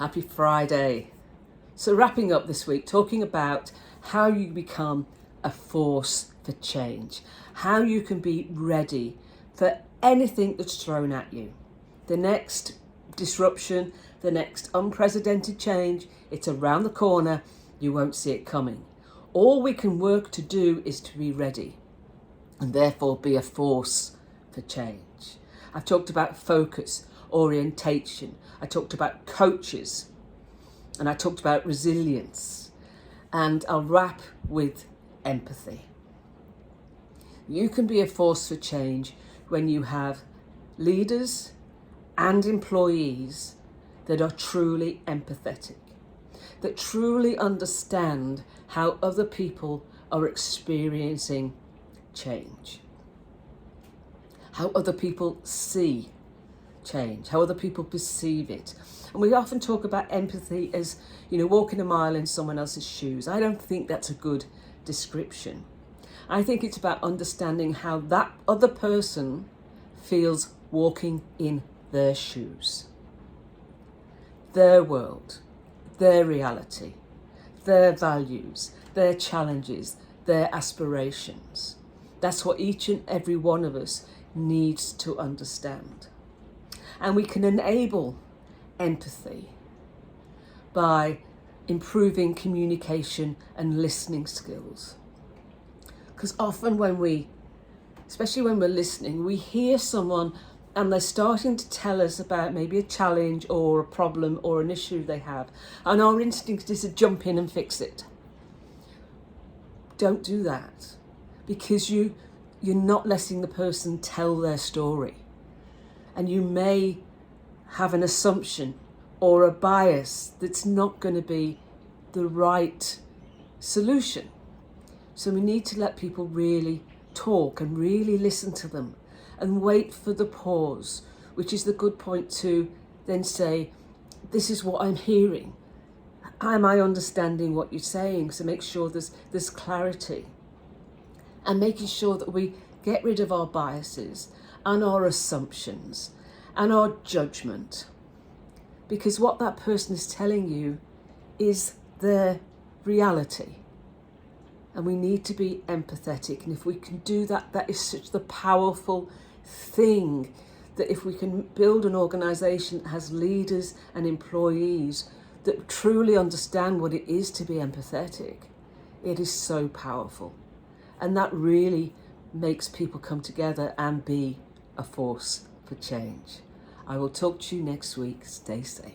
Happy Friday. So wrapping up this week, talking about how you become a force for change, how you can be ready for anything that's thrown at you. The next disruption, the next unprecedented change, it's around the corner, you won't see it coming. All we can work to do is to be ready and therefore be a force for change. I've talked about focus, orientation, I talked about coaches, and I talked about resilience, and I'll wrap with empathy. You can be a force for change when you have leaders and employees that are truly empathetic, that truly understand how other people are experiencing change, how other people see change, how other people perceive it. And we often talk about empathy as, walking a mile in someone else's shoes. I don't think that's a good description. I think it's about understanding how that other person feels walking in their shoes, their world, their reality, their values, their challenges, their aspirations. That's what each and every one of us needs to understand. And we can enable empathy by improving communication and listening skills. Because often especially when we're listening, we hear someone and they're starting to tell us about maybe a challenge or a problem or an issue they have. And our instinct is to jump in and fix it. Don't do that, because you're not letting the person tell their story. And you may have an assumption or a bias that's not going to be the right solution. So we need to let people really talk and really listen to them and wait for the pause, which is the good point to then say, this is what I'm hearing. Am I understanding what you're saying? So make sure there's clarity, and making sure that we get rid of our biases and our assumptions and our judgment, because what that person is telling you is their reality. And we need to be empathetic. And if we can do that, that is such the powerful thing, that if we can build an organisation that has leaders and employees that truly understand what it is to be empathetic, it is so powerful. And that really makes people come together and be a force for change. I will talk to you next week. Stay safe.